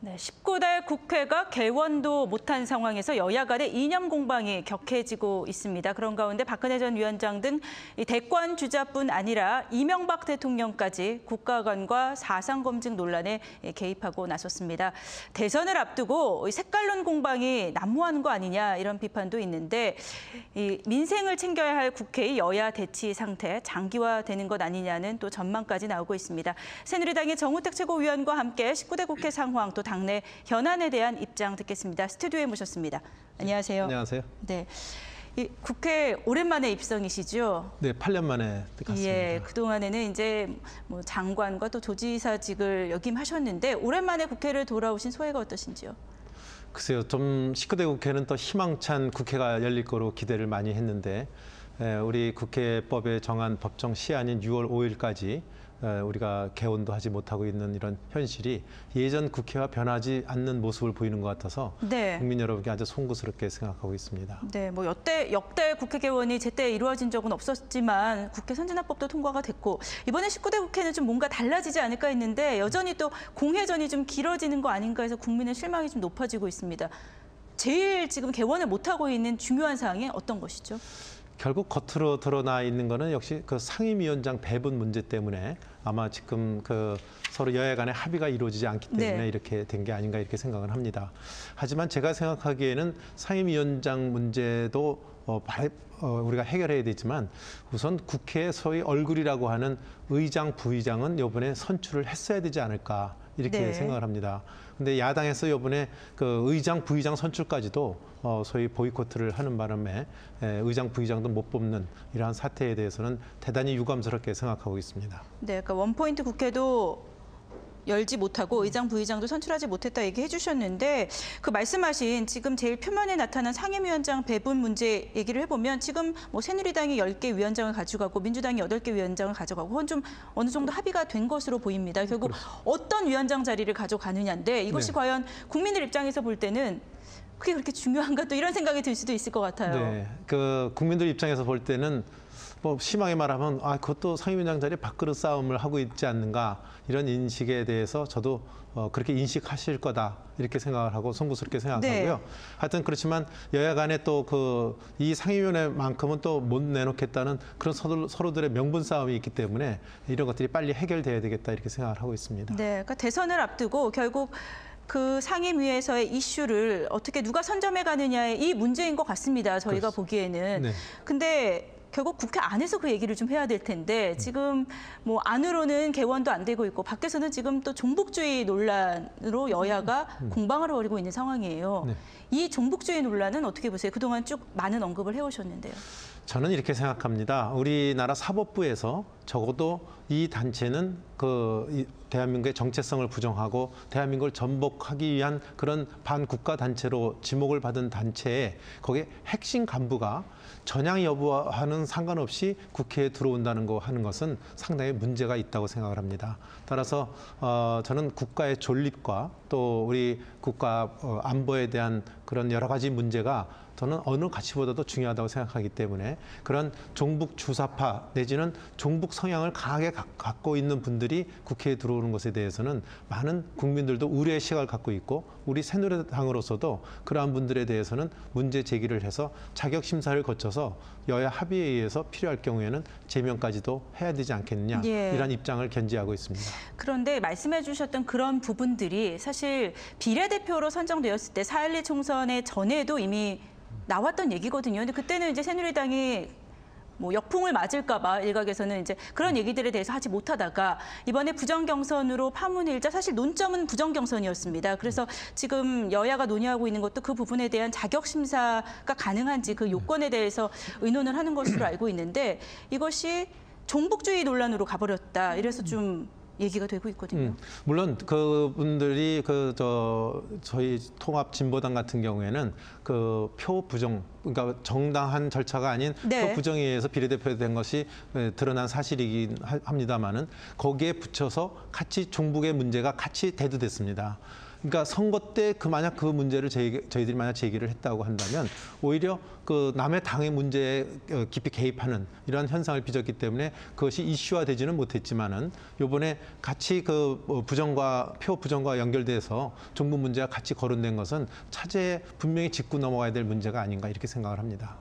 네, 19대 국회가 개원도 못한 상황에서 여야 간의 이념 공방이 격해지고 있습니다. 그런 가운데 박근혜 전 위원장 등 이 대권 주자뿐 아니라 이명박 대통령까지 국가관과 사상검증 논란에 개입하고 나섰습니다. 대선을 앞두고 색깔론 공방이 난무하는 거 아니냐 이런 비판도 있는데 이 민생을 챙겨야 할 국회의 여야 대치 상태 장기화되는 것 아니냐는 또 전망까지 나오고 있습니다. 새누리당의 정우택 최고위원과 함께 19대 국회 상황 또 당내 현안에 대한 입장 듣겠습니다. 스튜디오에 모셨습니다. 안녕하세요. 안녕하세요. 네, 이 국회 오랜만에 입성이시죠? 네, 8년 만에 갔습니다. 예, 그동안에는 이제 뭐 장관과 또 도지사직을 역임하셨는데 오랜만에 국회를 돌아오신 소회가 어떠신지요? 글쎄요, 좀 19대 국회는 또 희망찬 국회가 열릴 거로 기대를 많이 했는데 우리 국회법에 정한 법정 시한인 6월 5일까지 우리가 개원도 하지 못하고 있는 이런 현실이 예전 국회와 변하지 않는 모습을 보이는 것 같아서 네. 국민 여러분께 아주 송구스럽게 생각하고 있습니다. 네, 뭐 역대 국회 개원이 제때 이루어진 적은 없었지만 국회 선진화법도 통과가 됐고 이번에 19대 국회는 좀 뭔가 달라지지 않을까 했는데 여전히 또 공회전이 좀 길어지는 거 아닌가 해서 국민의 실망이 좀 높아지고 있습니다. 제일 지금 개원을 못하고 있는 중요한 사항이 어떤 것이죠? 결국 겉으로 드러나 있는 거는 역시 그 상임위원장 배분 문제 때문에 아마 지금 그 서로 여야 간의 합의가 이루어지지 않기 때문에 네. 이렇게 된 게 아닌가 이렇게 생각을 합니다. 하지만 제가 생각하기에는 상임위원장 문제도 우리가 해결해야 되지만 우선 국회의 소위 얼굴이라고 하는 의장, 부의장은 이번에 선출을 했어야 되지 않을까 이렇게 네. 생각을 합니다. 근데 야당에서 이번에 그 의장, 부의장 선출까지도 소위 보이콧을 하는 바람에 의장, 부의장도 못 뽑는 이러한 사태에 대해서는 대단히 유감스럽게 생각하고 있습니다. 네, 그러니까 원포인트 국회도 열지 못하고 의장, 부의장도 선출하지 못했다 얘기해 주셨는데 그 말씀하신 지금 제일 표면에 나타난 상임위원장 배분 문제 얘기를 해보면 지금 뭐 새누리당이 10개 위원장을 가져가고 민주당이 8개 위원장을 가져가고 그건 좀 어느 정도 합의가 된 것으로 보입니다. 결국 그렇습니다. 어떤 위원장 자리를 가져가느냐인데 이것이 네. 과연 국민들 입장에서 볼 때는 그게 그렇게 중요한가 또 이런 생각이 들 수도 있을 것 같아요. 네, 그 국민들 입장에서 볼 때는 뭐 심하게 말하면 그것도 상임위원장 자리 밥그릇 싸움을 하고 있지 않는가 이런 인식에 대해서 저도 그렇게 인식하실 거다 이렇게 생각을 하고 송구스럽게 생각하고요. 네. 하여튼 그렇지만 여야 간에 또 이 상임위원회만큼은 또 못 내놓겠다는 그런 서로들의 명분 싸움이 있기 때문에 이런 것들이 빨리 해결돼야 되겠다 이렇게 생각을 하고 있습니다. 네, 그러니까 대선을 앞두고 결국 그 상임위에서의 이슈를 어떻게 누가 선점해 가느냐의 이 문제인 것 같습니다. 저희가 그렇습니다. 보기에는. 네. 근데 결국 국회 안에서 그 얘기를 좀 해야 될 텐데 지금 뭐 안으로는 개원도 안 되고 있고 밖에서는 지금 또 종북주의 논란으로 여야가 공방을 벌이고 있는 상황이에요. 네. 이 종북주의 논란은 어떻게 보세요? 그동안 쭉 많은 언급을 해오셨는데요. 저는 이렇게 생각합니다. 우리나라 사법부에서 적어도 이 단체는 대한민국의 정체성을 부정하고 대한민국을 전복하기 위한 그런 반국가 단체로 지목을 받은 단체에 거기에 핵심 간부가 전향 여부와는 상관없이 국회에 들어온다는 거 하는 것은 상당히 문제가 있다고 생각을 합니다. 따라서 저는 국가의 존립과 또 우리 국가 안보에 대한 그런 여러 가지 문제가 저는 어느 가치보다도 중요하다고 생각하기 때문에 그런 종북 주사파 내지는 종북 성향을 강하게 갖고 있는 분들이 국회에 들어오는 것에 대해서는 많은 국민들도 우려의 시각을 갖고 있고 우리 새누리당으로서도 그러한 분들에 대해서는 문제 제기를 해서 자격 심사를 거쳐서 여야 합의에 의해서 필요할 경우에는 제명까지도 해야 되지 않겠느냐 예. 이런 입장을 견지하고 있습니다. 그런데 말씀해 주셨던 그런 부분들이 사실 비례대표로 선정되었을 때 4.12 총선의 전에도 이미 나왔던 얘기거든요. 근데 그때는 이제 새누리당이 뭐 역풍을 맞을까 봐 일각에서는 이제 그런 얘기들에 대해서 하지 못하다가 이번에 부정경선으로 파문이 일자 사실 논점은 부정경선이었습니다. 그래서 지금 여야가 논의하고 있는 것도 그 부분에 대한 자격 심사가 가능한지 그 요건에 대해서 의논을 하는 것으로 알고 있는데 이것이 종북주의 논란으로 가버렸다. 이래서 좀 얘기가 되고 있거든요. 물론 그분들이 저희 통합 진보당 같은 경우에는 그 표 부정, 그러니까 정당한 절차가 아닌 네. 표 부정에 의해서 비례대표 된 것이 드러난 사실이긴 합니다만은 거기에 붙여서 같이 종북의 문제가 같이 대두됐습니다. 그러니까 선거 때 만약 그 문제를 저희들이 만약 제기를 했다고 한다면 오히려 그 남의 당의 문제에 깊이 개입하는 이러한 현상을 빚었기 때문에 그것이 이슈화되지는 못했지만은 이번에 같이 그 표 부정과 연결돼서 정부 문제와 같이 거론된 것은 차제에 분명히 짚고 넘어가야 될 문제가 아닌가 이렇게 생각을 합니다.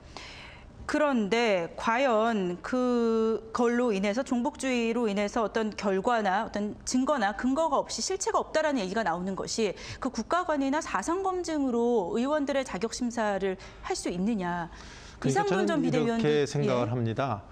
그런데 과연 그걸로 인해서 종북주의로 인해서 어떤 결과나 어떤 증거나 근거가 없이 실체가 없다라는 얘기가 나오는 것이 그 국가관이나 사상검증으로 의원들의 자격 심사를 할 수 있느냐. 이상돈 전 비대위원도 이렇게 생각을 합니다.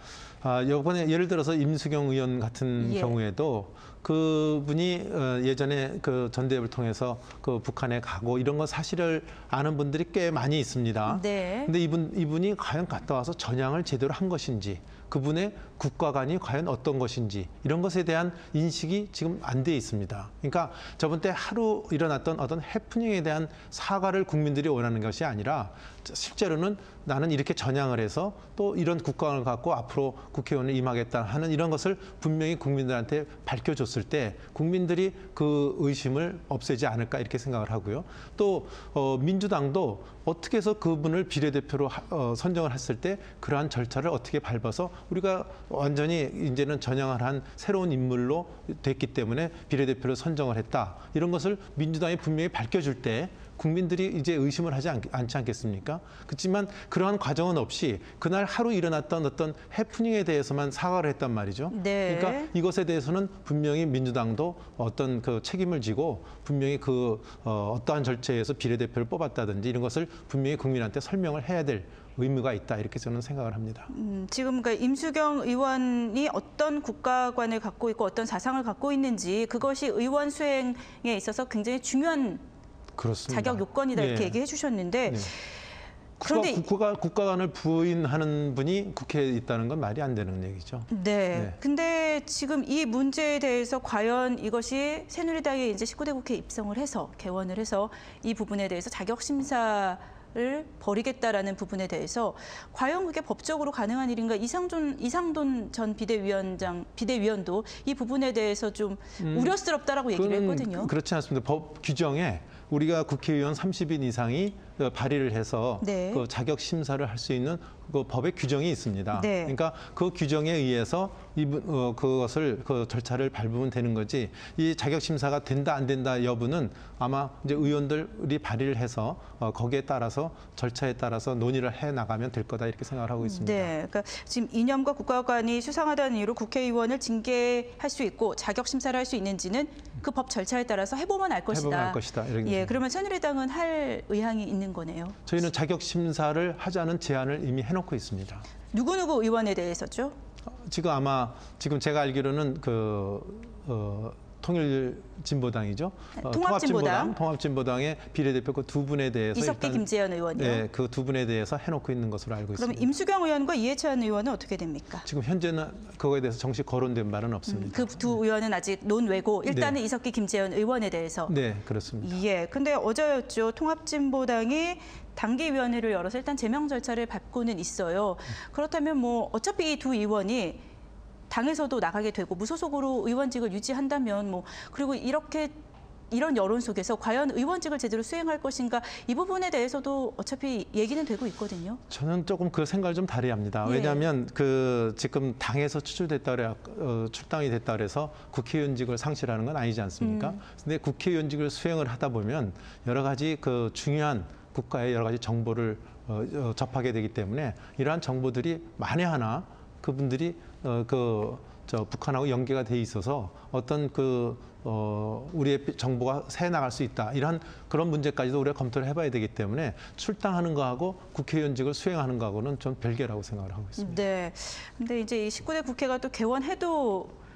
이번에 예를 들어서 임수경 의원 같은 경우에도 그분이 예전에 그 전대협을 통해서 그 북한에 가고 이런 거 사실을 아는 분들이 꽤 많이 있습니다. 네. 근데 이분이 과연 갔다 와서 전향을 제대로 한 것인지, 그분의 국가관이 과연 어떤 것인지 이런 것에 대한 인식이 지금 안 돼 있습니다. 그러니까 저번 때 하루 일어났던 어떤 해프닝에 대한 사과를 국민들이 원하는 것이 아니라 실제로는 나는 이렇게 전향을 해서 또 이런 국가관을 갖고 앞으로 국회의원을 임하겠다 하는 이런 것을 분명히 국민들한테 밝혀줬을 때 국민들이 그 의심을 없애지 않을까 이렇게 생각을 하고요. 또 민주당도 어떻게 해서 그분을 비례대표로 선정을 했을 때 그러한 절차를 어떻게 밟아서 우리가 완전히 이제는 전향을 한 새로운 인물로 됐기 때문에 비례대표를 선정을 했다. 이런 것을 민주당이 분명히 밝혀줄 때 국민들이 이제 의심을 하지 않지 않겠습니까? 그렇지만 그러한 과정은 없이 그날 하루 일어났던 어떤 해프닝에 대해서만 사과를 했단 말이죠. 네. 그러니까 이것에 대해서는 분명히 민주당도 어떤 그 책임을 지고 분명히 어떠한 절차에서 비례대표를 뽑았다든지 이런 것을 분명히 국민한테 설명을 해야 될 의무가 있다 이렇게 저는 생각을 합니다. 지금 그러니까 임수경 의원이 어떤 국가관을 갖고 있고 어떤 사상을 갖고 있는지 그것이 의원 수행에 있어서 굉장히 중요한 그렇습니다. 자격 요건이다 이렇게 얘기해 주셨는데 그런데 국가관을 부인하는 분이 국회에 있다는 건 말이 안 되는 얘기죠. 네. 근데 지금 이 문제에 대해서 과연 이것이 새누리당이 이제 19대 국회에 입성을 해서 개원을 해서 이 부분에 대해서 자격 심사를 벌이겠다라는 부분에 대해서 과연 그게 법적으로 가능한 일인가? 이상돈 전 비대위원도 이 부분에 대해서 좀 우려스럽다라고 얘기를 했거든요. 그렇지 않습니다. 법 규정에 우리가 국회의원 30인 이상이 발의를 해서 그 자격 심사를 할 수 있는 그 법의 규정이 있습니다. 그러니까 그 규정에 의해서 그것을 그 절차를 밟으면 되는 거지. 이 자격 심사가 된다 안 된다 여부는 아마 이제 의원들이 발의를 해서 거기에 따라서 절차에 따라서 논의를 해 나가면 될 거다 이렇게 생각을 하고 있습니다. 네, 그러니까 지금 이념과 국가관이 수상하다는 이유로 국회의원을 징계할 수 있고 자격 심사를 할 수 있는지는 그 법 절차에 따라서 해보면 알 것이다. 해보면 알 것이다. 예, 그러면 새누리당은 할 의향이 있는 거네요. 저희는 자격 심사를 하자는 제안을 이미 해놓고 있습니다. 누구 의원에 대해서죠? 지금 제가 알기로는 통일진보당이죠. 통합진보당의 비례대표 그 두 분에 대해서 이석기 김재현 의원이요. 네, 그 두 분에 대해서 해놓고 있는 것으로 알고 있습니다. 그럼 임수경 의원과 이해찬 의원은 어떻게 됩니까? 지금 현재는 그거에 대해서 정식 거론된 바는 없습니다. 그 두 의원은 아직 논외고 일단은 이석기 김재현 의원에 대해서. 네, 그렇습니다. 예, 근데 어제였죠. 통합진보당이 당기위원회를 열어서 일단 제명 절차를 밟고는 있어요. 그렇다면 뭐 어차피 이 두 의원이 당에서도 나가게 되고 무소속으로 의원직을 유지한다면 그리고 이런 여론 속에서 과연 의원직을 제대로 수행할 것인가 이 부분에 대해서도 어차피 얘기는 되고 있거든요. 저는 조금 그 생각을 좀 다르합니다. 왜냐하면 지금 당에서 출당이 됐다 그래서 국회의원직을 상실하는 건 아니지 않습니까? 근데 국회의원직을 수행을 하다 보면 여러 가지 그 중요한 국가의 여러 가지 정보를 접하게 되기 때문에 이러한 정보들이 만에 하나 그분들이 북한하고 연계가 돼 있어서 어떤 우리의 정보가 새 나갈 수 있다. 이런 그런 문제까지도 우리가 검토를 해봐야 되기 때문에 출당하는 거하고 국회의원직을 수행하는 거하고는 좀 별개라고 생각을 하고 있습니다. 네. 근데 이제 이 19대 국회가 또 개원해도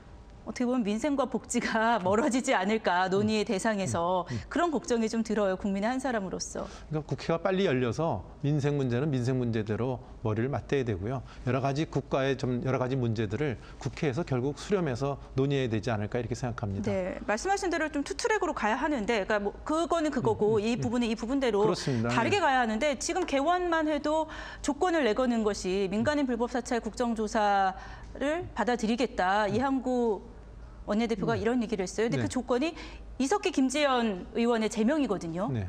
어떻게 보면 민생과 복지가 멀어지지 않을까 논의의 대상에서 그런 걱정이 좀 들어요. 국민의 한 사람으로서. 그러니까 국회가 빨리 열려서 민생 문제는 민생 문제대로 머리를 맞대야 되고요. 여러 가지 국가의 여러 가지 문제들을 국회에서 결국 수렴해서 논의해야 되지 않을까 이렇게 생각합니다. 네, 말씀하신 대로 좀 투트랙으로 가야 하는데, 그러니까 그거는 그거고 이 부분은 이 부분대로 그렇습니다. 다르게 가야 하는데 지금 개원만 해도 조건을 내거는 것이 민간인 불법 사찰 국정조사를 받아들이겠다. 이항구 원내대표가 이런 얘기를 했어요. 근데 네. 그 조건이 이석기 김재현 의원의 제명이거든요. 네.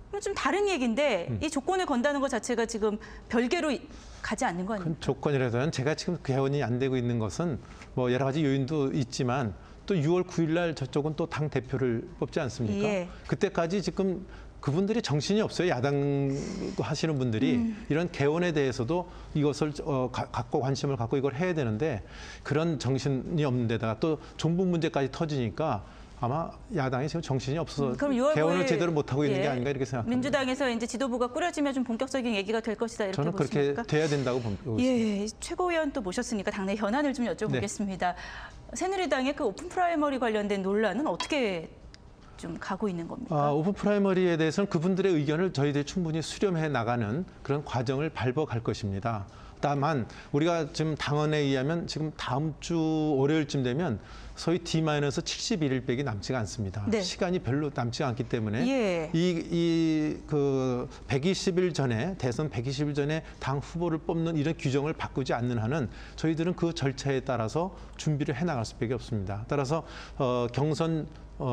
그럼 좀 다른 얘기인데 이 조건을 건다는 것 자체가 지금 별개로 가지 않는 거 아닙니까? 큰 조건이라서는 제가 지금 개원이 안 되고 있는 것은 뭐 여러 가지 요인도 있지만 또 6월 9일 날 저쪽은 또 당 대표를 뽑지 않습니까? 예. 그때까지 지금 그분들이 정신이 없어요. 야당 하시는 분들이 이런 개원에 대해서도 이것을 갖고 관심을 갖고 이걸 해야 되는데 그런 정신이 없는 데다가 또 종북 문제까지 터지니까 아마 야당이 지금 정신이 없어서 그럼 6월 9일 개원을 제대로 못하고 있는 게 아닌가 이렇게 생각합니다. 민주당에서 이제 지도부가 꾸려지면 좀 본격적인 얘기가 될 것이다 이렇게 저는 그렇게 보십니까? 돼야 된다고 보고 있습니다. 예, 최고위원 또 모셨으니까 당내 현안을 좀 여쭤보겠습니다. 새누리당의 그 오픈 프라이머리 관련된 논란은 어떻게 좀 가고 있는 겁니까? 오픈 프라이머리에 대해서는 그분들의 의견을 저희들이 충분히 수렴해 나가는 그런 과정을 밟아갈 것입니다. 다만 우리가 지금 당원에 의하면 지금 다음 주 월요일쯤 되면 소위 D-71일밖에 남지가 않습니다. 네. 시간이 별로 남지 않기 때문에 예. 그 120일 전에 대선 120일 전에 당 후보를 뽑는 이런 규정을 바꾸지 않는 한은 저희들은 그 절차에 따라서 준비를 해 나갈 수밖에 없습니다. 따라서 경선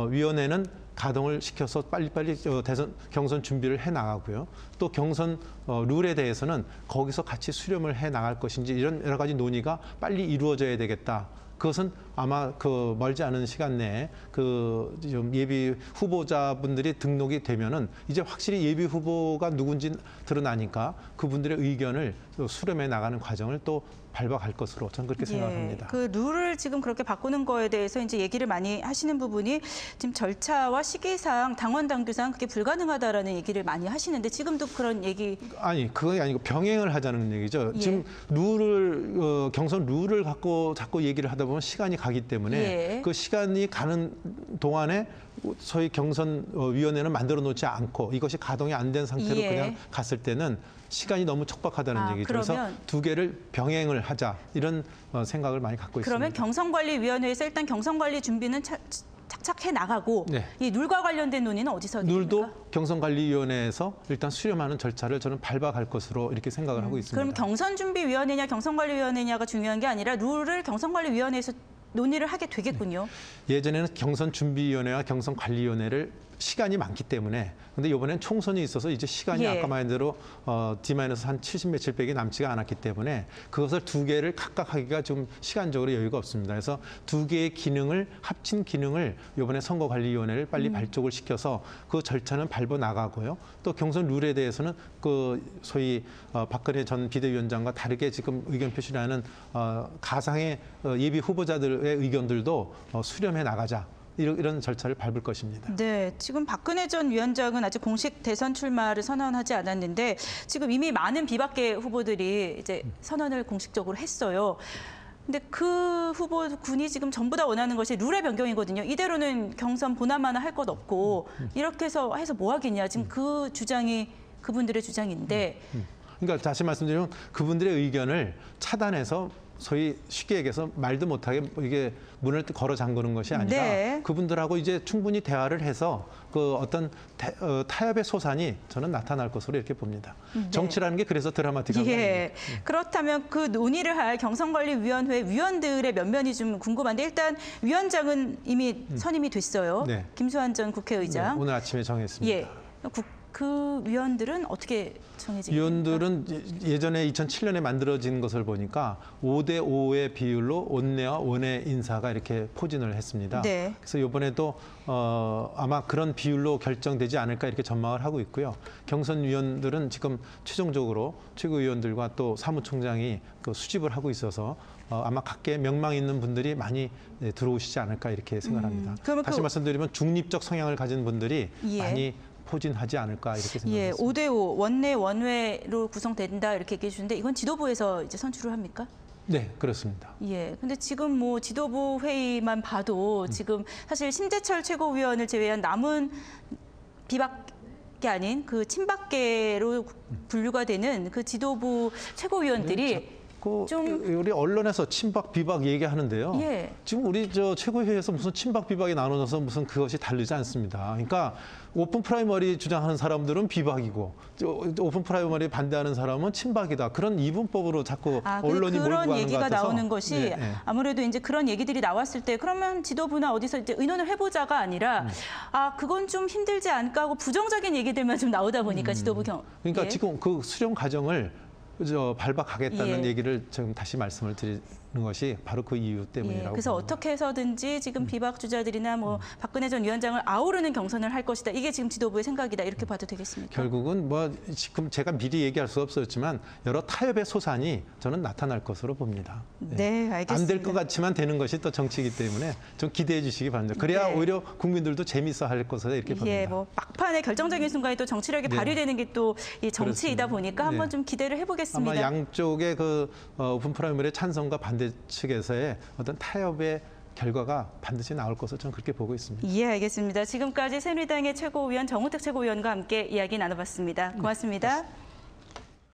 위원회는 가동을 시켜서 빨리빨리 대선 경선 준비를 해 나가고요. 또 경선 룰에 대해서는 거기서 같이 수렴을 해 나갈 것인지 이런 여러 가지 논의가 빨리 이루어져야 되겠다. 그것은 아마 그 멀지 않은 시간 내에 그 좀 예비 후보자분들이 등록이 되면은 이제 확실히 예비 후보가 누군지 드러나니까 그분들의 의견을 수렴해 나가는 과정을 또 밟아갈 것으로 저는 그렇게 생각합니다. 그 룰을 지금 그렇게 바꾸는 거에 대해서 이제 얘기를 많이 하시는 부분이 지금 절차와 시기상 당원 당규상 그게 불가능하다라는 얘기를 많이 하시는데 지금도 그런 얘기 아니 그게 아니고 병행을 하자는 얘기죠. 예. 지금 룰을 경선 룰을 갖고 자꾸 얘기를 하다 보면 시간이 가기 때문에 예. 그 시간이 가는 동안에 소위 경선위원회는 만들어 놓지 않고 이것이 가동이 안 된 상태로 예. 그냥 갔을 때는 시간이 너무 촉박하다는 얘기죠. 그래서 그러면 두 개를 병행을 하자 이런 생각을 많이 갖고 그러면 있습니다. 경선관리위원회에서 일단 경선관리 준비는 착착해 나가고 네. 이 룰과 관련된 논의는 어디서 하게 룰도 됩니까? 경선관리위원회에서 일단 수렴하는 절차를 저는 밟아갈 것으로 이렇게 생각을 하고 있습니다. 그럼 경선준비위원회냐 경선관리위원회냐가 중요한 게 아니라 룰을 경선관리위원회에서 논의를 하게 되겠군요. 예전에는 경선준비위원회와 경선관리위원회를 시간이 많기 때문에 근데 이번엔 총선이 있어서 이제 시간이 예. 아까 말한 대로 D-한 70 며칠밖에 남지가 않았기 때문에 그것을 두 개를 각각 하기가 좀 시간적으로 여유가 없습니다. 그래서 두 개의 기능을 합친 기능을 이번에 선거관리위원회를 빨리 발족을 시켜서 그 절차는 밟아 나가고요. 또 경선 룰에 대해서는 그 소위 박근혜 전 비대위원장과 다르게 지금 의견 표시를 하는 가상의 예비 후보자들의 의견들도 수렴해 나가자. 이런 절차를 밟을 것입니다. 네, 지금 박근혜 전 위원장은 아직 공식 대선 출마를 선언하지 않았는데 지금 이미 많은 비박계 후보들이 이제 선언을 공식적으로 했어요. 근데 그 후보군이 지금 전부 다 원하는 것이 룰의 변경이거든요. 이대로는 경선 보나마나 할 것 없고 이렇게 해서 뭐 하겠냐. 지금 그 주장이 그분들의 주장인데. 그러니까 다시 말씀드리면 그분들의 의견을 차단해서 소위 쉽게 얘기해서 말도 못하게 이게 문을 걸어 잠그는 것이 아니라 네. 그분들하고 이제 충분히 대화를 해서 그 어떤 타협의 소산이 저는 나타날 것으로 이렇게 봅니다. 네. 정치라는 게 그래서 드라마틱한 거 예. 아닙니까? 그렇다면 그 논의를 할 경선관리위원회 위원들의 면면이 좀 궁금한데 일단 위원장은 이미 선임이 됐어요. 네. 김수환 전 국회의장. 네, 오늘 아침에 정했습니다. 예. 그 위원들은 어떻게 정해지게 됩니까? 위원들은 예전에 2007년에 만들어진 것을 보니까 5대 5의 비율로 원내와 원외 인사가 이렇게 포진을 했습니다. 네. 그래서 이번에도 아마 그런 비율로 결정되지 않을까 이렇게 전망을 하고 있고요. 경선위원들은 지금 최종적으로 최고위원들과 또 사무총장이 그 수집을 하고 있어서 아마 각계 명망 있는 분들이 많이 들어오시지 않을까 이렇게 생각합니다. 그러면 다시 말씀드리면 중립적 성향을 가진 분들이 예. 많이 포진하지 않을까 이렇게 생각합니다. 예, 5대5 원내 원외로 구성된다 이렇게 얘기해 주는데 이건 지도부에서 이제 선출을 합니까? 네, 그렇습니다. 예. 근데 지금 뭐 지도부 회의만 봐도 지금 사실 심재철 최고위원을 제외한 남은 비박계 아닌 그 친박계로 분류가 되는 그 지도부 최고위원들이 우리 언론에서 친박 비박 얘기하는데요. 예. 지금 우리 최고회의에서 무슨 친박 비박이 나눠져서 무슨 그것이 다르지 않습니다. 그러니까 오픈 프라이머리 주장하는 사람들은 비박이고 오픈 프라이머리 반대하는 사람은 친박이다. 그런 이분법으로 자꾸 언론이 몰고 가는 것 같아서. 그런 얘기가 나오는 것이 네, 네. 아무래도 이제 그런 얘기들이 나왔을 때 그러면 지도부나 어디서 이제 의논을 해보자가 아니라 그건 좀 힘들지 않을까 하고 부정적인 얘기들만 좀 나오다 보니까 지도부 그러니까 예. 지금 그 수용 과정을 발박하겠다는 예. 얘기를 지금 다시 말씀을 드리는 것이 바로 그 이유 때문이라고. 그래서 봅니다. 어떻게 해서든지 지금 비박 주자들이나 뭐 박근혜 전 위원장을 아우르는 경선을 할 것이다. 이게 지금 지도부의 생각이다. 이렇게 봐도 되겠습니까? 결국은 지금 제가 미리 얘기할 수 없었지만 여러 타협의 소산이 저는 나타날 것으로 봅니다. 네, 알겠습니다. 안 될 것 같지만 되는 것이 또 정치이기 때문에 좀 기대해 주시기 바랍니다. 그래야 네. 오히려 국민들도 재밌어 할 것으로 이렇게 봅니다. 예, 뭐 막판에 결정적인 순간에 또 정치력이 발휘되는 게 또 이 정치이다 그렇습니다. 보니까 한번 네. 좀 기대를 해보겠습니다. 아마 양쪽의 그 오픈 프라이머리 찬성과 반대 측에서의 어떤 타협의 결과가 반드시 나올 것으로 저는 그렇게 보고 있습니다. 예, 알겠습니다. 지금까지 새누리당의 최고위원 정우택 최고위원과 함께 이야기 나눠봤습니다. 고맙습니다.